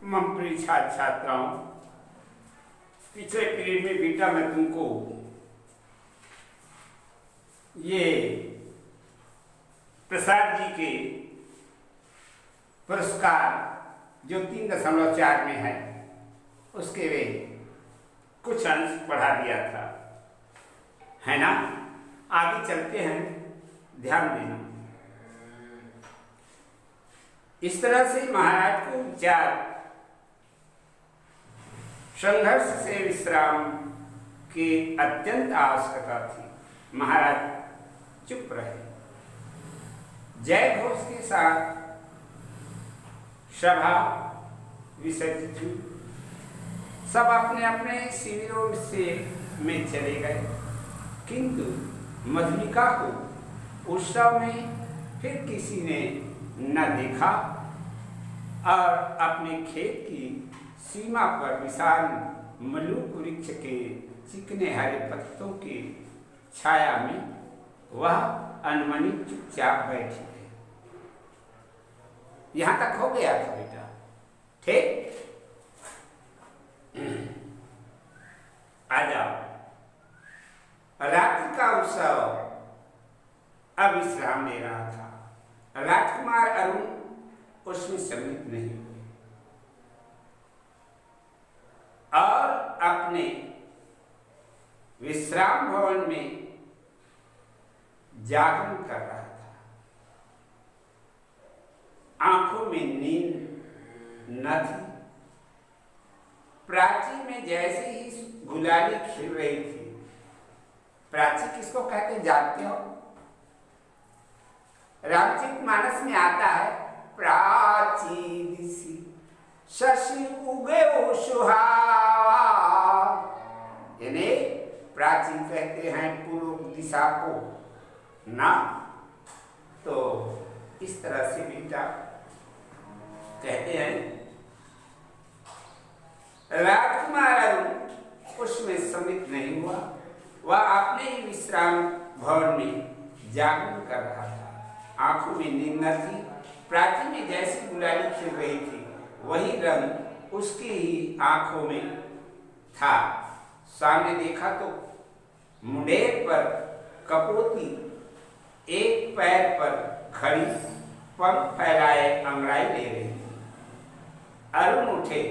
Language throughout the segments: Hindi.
मम प्रिय छात्र छात्राओं, पिछले पीरियड में बेटा मैं तुमको ये प्रसाद जी के पुरस्कार जो 3.4 में है उसके वे कुछ अंश पढ़ा दिया था, है ना। आगे चलते हैं, ध्यान देना। इस तरह से महाराज को विचार संघर्ष से विश्राम की अत्यंत आवश्यकता थी। महाराज चुप रहे। जय घोष के साथ सभा विसर्जित हुई। सब अपने अपने शिविरों से में चले गए, किंतु मधुलिका को उत्सव में फिर किसी ने न देखा और अपने खेत की सीमा पर विशाल मलूक वृक्ष के चिकने हरे पत्तों की छाया में वह अनमनी चुपचाप बैठी है। यहां तक हो गया था बेटा, ठीक। आ जाओ। रात्रि का उत्सव अब विश्राम ले रहा था। राजकुमार अरुण उसमें सम्मिलित नहीं हुए और अपने विश्राम भवन में जागरण कर रहा था। आंखों में नींद न थी। प्राची में जैसे ही गुलाली खिल रही थी। प्राची किसको कहते हैं जानते हो? रामचरितमानस में आता है, प्राची दिशि शशि उगे सुहावा। यानी प्राची कहते हैं पूर्व दिशा को ना। तो इस तरह से बेटा कहते हैं राजकुमार अरुण उसमें सम्मिलित नहीं हुआ। वह अपने ही विश्राम भवन में जागरण कर रहा था। आंखों में नींद न थी। प्राची में जैसी गुलाली खिल रही थी वही रंग उसकी ही आंखों में था। सामने देखा तो मुंडेर पर कपोती एक पैर पर खड़ी पंख फैलाए अंगड़ाई ले रही थी। अरुण उठे।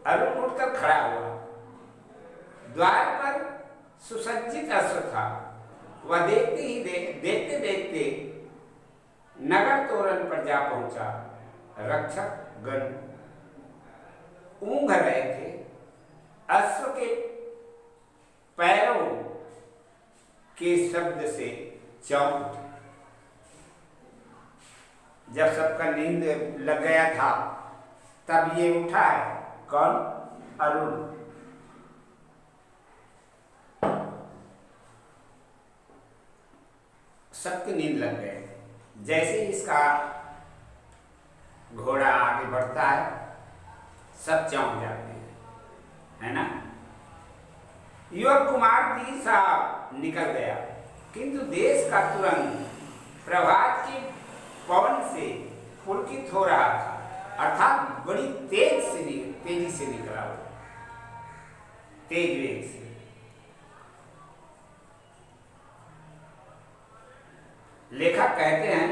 अरुण उठकर खड़ा हुआ। द्वार पर सुसज्जित अश्व था। वह देखते देखते नगर तोरण पर जा पहुंचा। रक्षक गण ऊंघ रहे थे। अश्व के पैरों के शब्द से चौंक उठे। जब सबका नींद लग गया था तब ये उठा है। कौन? अरुण। सबकी नींद लग गए। जैसे ही इसका घोड़ा आगे बढ़ता है सब चौंक जाते हैं, है ना। युवक कुमार तीर साहब निकल गया, किंतु देश का तुरंत प्रभात के पवन से पुलकित हो रहा था, अर्थात बड़ी तेजी से निकला हुआ, तेज वेग से। लेखक कहते हैं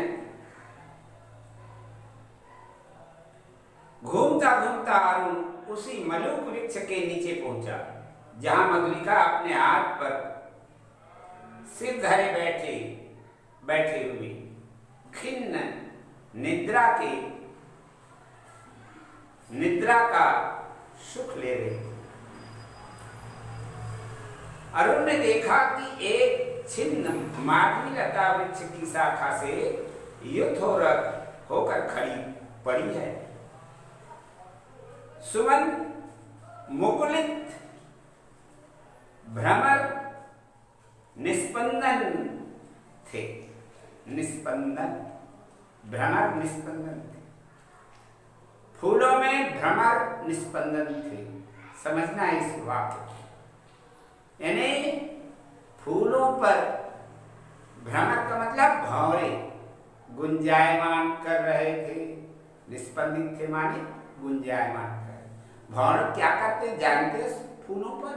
घूमता घूमता अरुण उसी मलूक वृक्ष के नीचे पहुंचा जहां मधुलिका अपने हाथ पर सिर धरे बैठे हुए खिन्न निद्रा का सुख ले रही थी। अरुण ने देखा कि एक छिन्न माधवी लता वृक्ष की शाखा से युद्ध होकर खड़ी पड़ी है। सुमन मुकुलित भ्रमर निस्पंदन थे। भ्रमर निस्पंदन थे। फूलों में भ्रमर निस्पंदन थे। समझना है इस वाक्य, यानी फूलों पर भ्रमर का मतलब भंवरे गुंजायमान कर रहे थे। निस्पंदित थे माने गुंजायमान कर। भौर क्या करते जानते हो? फूलों पर,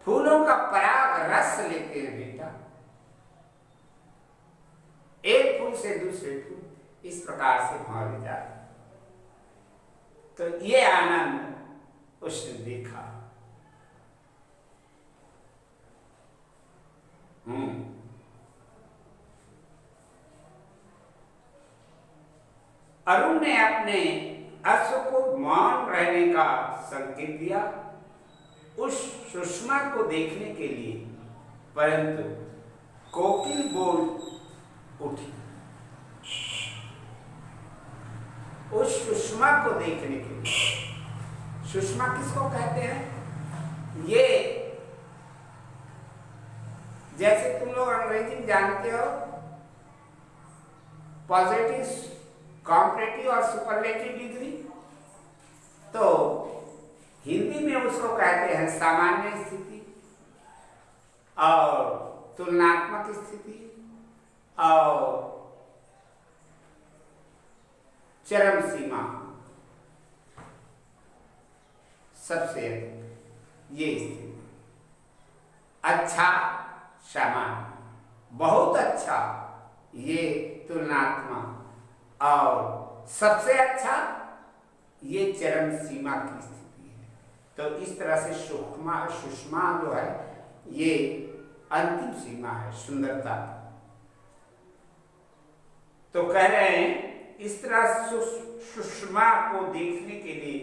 फूलों का पराग रस लेते हैं बेटा, एक फूल से दूसरे फूल, इस प्रकार से भौर जाते। तो ये आनंद उसने देखा। अरुण ने अपने अश्व को मौन रहने का संकेत दिया उस सुषमा को देखने के लिए, परंतु कोकिल बोल उठी। उस सुषमा को देखने के लिए, सुषमा किसको कहते हैं? ये जैसे तुम लोग अंग्रेजी में जानते हो पॉजिटिव, कॉम्परेटिव और सुपरलेटिव डिग्री, तो हिंदी में उसको कहते हैं सामान्य स्थिति और तुलनात्मक स्थिति और चरम सीमा। सबसे ये स्थिति अच्छा, सामान्य, बहुत अच्छा, ये तुलनात्मक, और सबसे अच्छा ये चरम सीमा की स्थिति है। तो इस तरह से सुषमा जो है ये अंतिम सीमा है सुंदरता। तो कह रहे हैं इस तरह सुषमा को देखने के लिए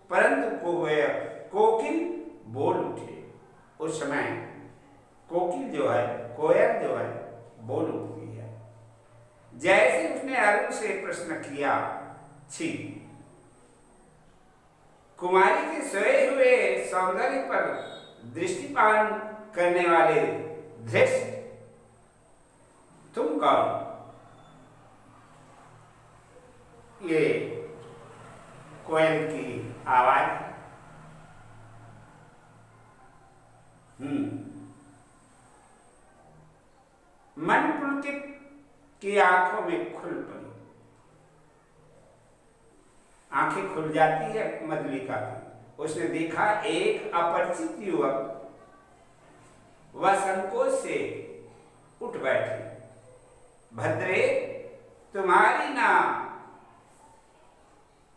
परंतु कोकिल बोल उठे। उस समय कोकिल जो है, कोयल जो है, बोल उठती है। जैसे उसने अरुण से प्रश्न किया, छी, कुमारी के सोए हुए सौंदर्य पर दृष्टिपान करने वाले धृष्ट, तुम कौन? ये कोयल की आवाज। मन पुलकित की आंखों में खुल पड़ी, आंखें खुल जाती है मधुलिका की। उसने देखा एक अपरिचित युवक वह संकोच से उठ बैठे। भद्रे, तुम्हारी ना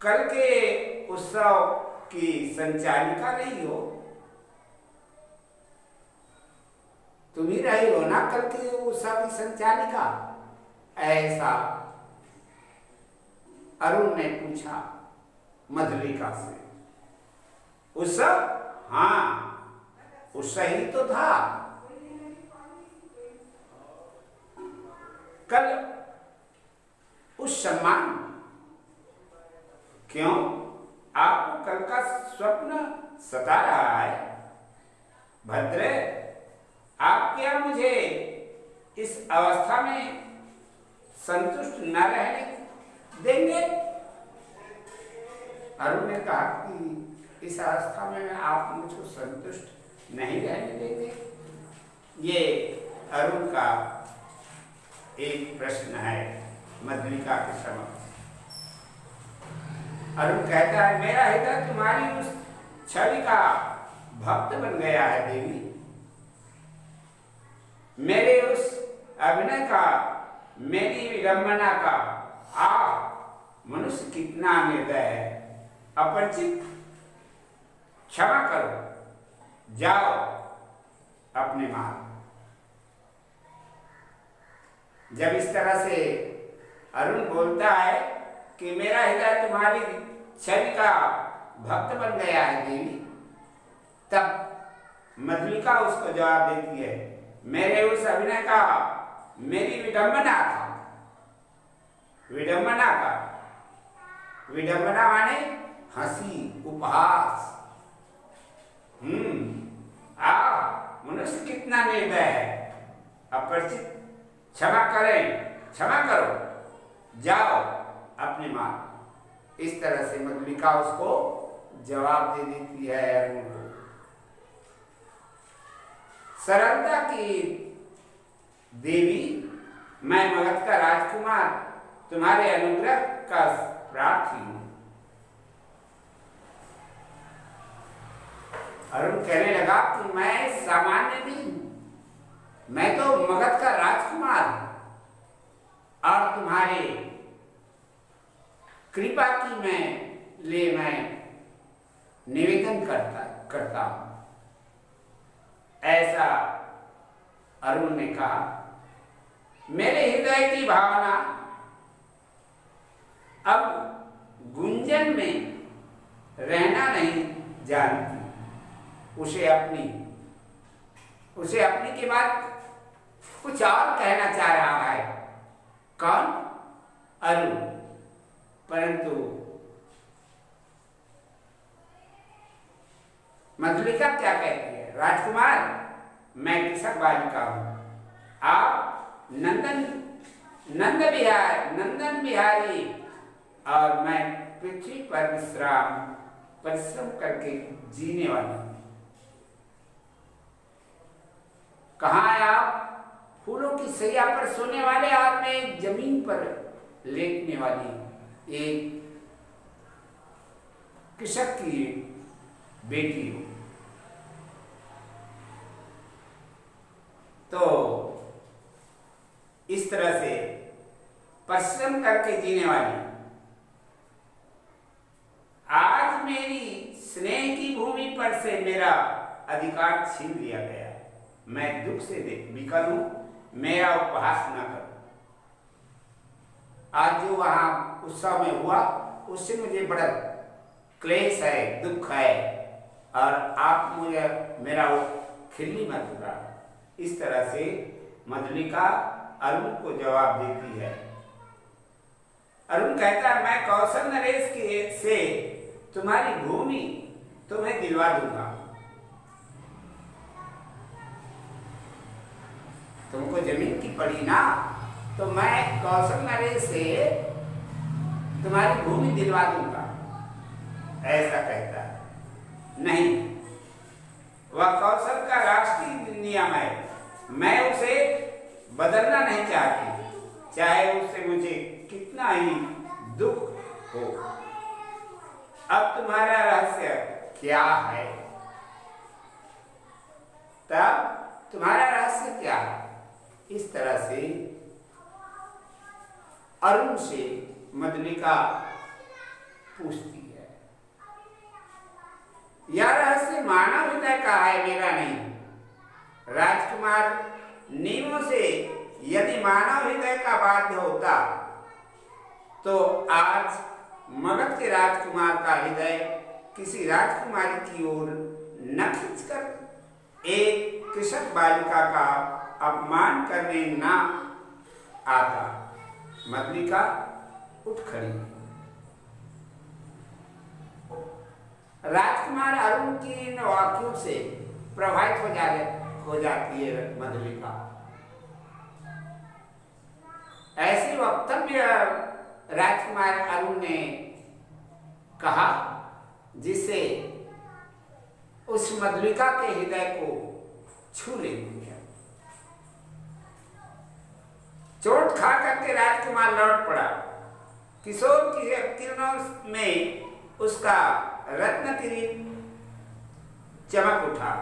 कल के उत्सव की संचालिका नहीं हो? तुम ही रही हो ना कल के उत्सव की संचालिका? ऐसा अरुण ने पूछा मधुलिका से। उत्सव? हाँ, उत्सव ही तो था। कल उस सम्मान, क्यों? आपको कल का स्वप्न सता रहा है? भद्रे, आप क्या मुझे इस अवस्था में संतुष्ट न रहने देंगे? अरुण ने कहा कि इस अवस्था में आप मुझको संतुष्ट नहीं रहने देंगे। ये अरुण का एक प्रश्न है मधुलिका के समक्ष। अरुण कहता है, मेरा हृदय तुम्हारी उस छवि का भक्त बन गया है देवी। मेरे उस अभिनय का, मेरी विडंबना का मनुष्य कितना निर्दय है। अपरिचित, क्षमा करो, जाओ अपने मार्ग। जब इस तरह से अरुण बोलता है कि मेरा हृदय तुम्हारी छवि का भक्त बन गया है देवी, तब मधुलिका उसको जवाब देती है, मेरे उस अभिनय का मेरी विडंबना था। विडंबना माने हंसी, उपहास। मनुष्य कितना निर्दय है। अपरिचित, क्षमा करो, जाओ अपने मार्ग। इस तरह से मधुलिका उसको जवाब दे देती है अरुण को। सरलता की देवी, मैं मगध का राजकुमार तुम्हारे अनुग्रह का प्रार्थी हूं। अरुण कहने लगा कि मैं सामान्य नहीं हूं, मैं तो मगध का राजकुमार हूं और तुम्हारे कृपा की मैं निवेदन करता हूं। ऐसा अरुण ने कहा। मेरे हृदय की भावना अब गुंजन में रहना नहीं जानती। उसे अपनी के बाद कुछ और कहना चाह रहा है। कौन? अरुण। परंतु मधुलिका क्या कहती है? राजकुमार, मैं कृषक बालिका हूं, आप नंदन बिहारी और मैं पृथ्वी पर परिश्रम करके जीने वाली हूं। कहाँ है आप? फूलों की सैया पर सोने वाले और मैं जमीन पर लेटने वाली एक कृषक की बेटी हूं। तो इस तरह से परिश्रम करके जीने वाली आज मेरी स्नेह की भूमि पर से मेरा अधिकार छीन लिया गया। मैं दुख से विकल हूं, मेरा उपहास न करो। आज जो वहां उत्सव में हुआ उससे मुझे बड़ा क्लेश है, दुख है, और आप मुझे मेरा वो खिल्ली मत उड़ा। इस तरह से मधुलिका अरुण को जवाब देती है। अरुण कहता है, मैं कौशल नरेश से तुम्हारी भूमि तुम्हें दिलवा दूंगा। तुमको जमीन की पड़ी ना, तो मैं कौशल नरेश से तुम्हारी भूमि दिलवा दूंगा, ऐसा कहता है। नहीं, वह कौशल का राष्ट्रीय नियम है, मैं उसे बदलना नहीं चाहती, चाहे उससे मुझे कितना ही दुख हो। अब तुम्हारा रहस्य क्या है? तब तुम्हारा रहस्य क्या है? इस तरह से अरुण से मधुलिका पूछती है। यह रहस्य मानव हृदय का है, मेरा नहीं। राजकुमार नियमों से यदि मानव हृदय का बाध्य होता तो आज मगध के राजकुमार का हृदय किसी राजकुमारी की ओर न खींचकर एक कृषक बालिका का अपमान करने ना आता। मधुलिका उठ खड़ी। राजकुमार अरुण की इन वाक्यों से प्रभावित हो जाती है मधुलिका। ऐसे वक्तव्य राजकुमार अरुण ने कहा जिससे उस मधुलिका के हृदय को छू लेती है। चोट खा करके राजकुमार लौट पड़ा। किशोर की किरणों में उसका रत्न किरीट चमक उठा।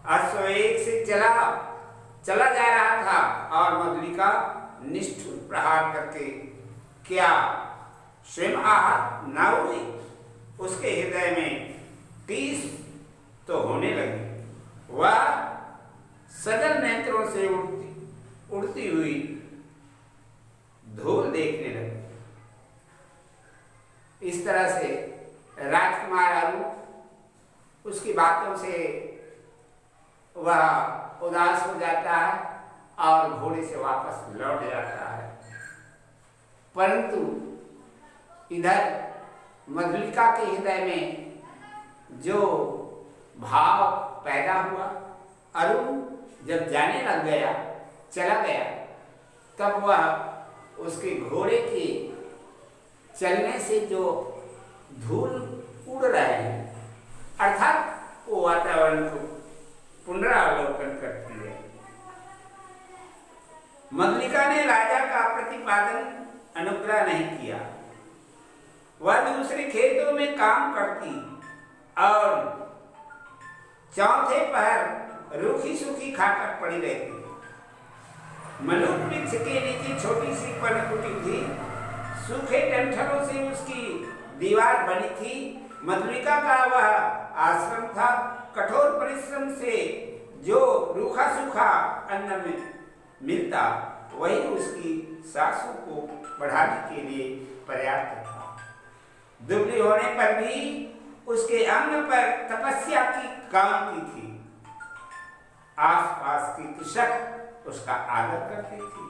अश्ववेग से चला जा रहा था और मधुलिका निष्ठुर प्रहार करके क्या स्वयं आहत न हुई? उसके हृदय में टीस तो होने लगी। वह सजल नेत्रों से उड़ती हुई धूल देखने लगी। इस तरह से राजकुमार अरुण उसकी बातों से वह उदास हो जाता है और घोड़े से वापस लौट जाता है। परंतु इधर मधुलिका के हृदय में जो भाव पैदा हुआ, अरुण जब जाने लग गया, चला गया, तब वह उसके घोड़े के चलने से जो धूल उड़ रहे हैं, अर्थात वो वातावरण को पुनरावलोकन करती है। मधुलिका ने राजा का प्रतिपादन अनुग्रह नहीं किया। वह दूसरे खेतों में काम करती और चौथे पहर रूखी सूखी खाकर पड़ी रहती। मलूक वृक्ष के नीचे छोटी सी पनकुटी थी। सूखे डंठलों से उसकी दीवार बनी थी। मधुलिका का वह आश्रम था। कठोर परिश्रम से जो रूखा सूखा अन्न में मिलता वही उसकी सासू को बढ़ाने के लिए पर्याप्त था। दुबली होने पर भी उसके अंग पर तपस्या की कांति थी। आसपास की कृषक उसका आदर करती थी।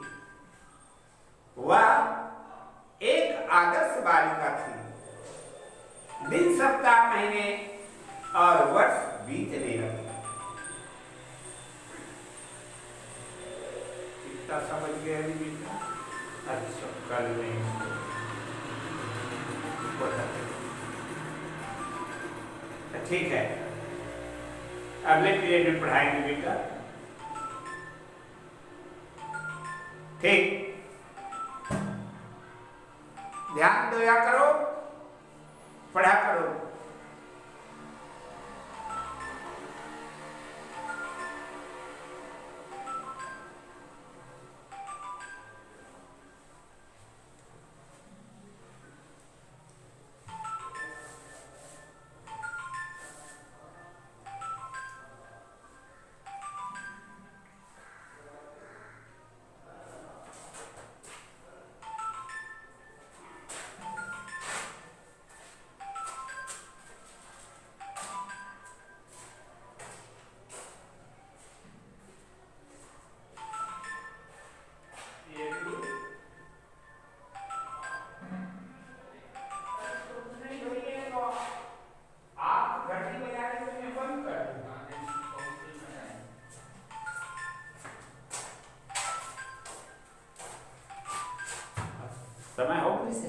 वह एक आदर्श बालिका थी। दिन सप्ताह महीने और वर्ष बीतने लगे। कितना समझ गए अभी बेटा? अच्छा कल नहीं ठीक है, अगले पीरियड में पढ़ाएंगे बेटा। ठीक, ध्यान दिया करो, पढ़ा करो। समय हो गई से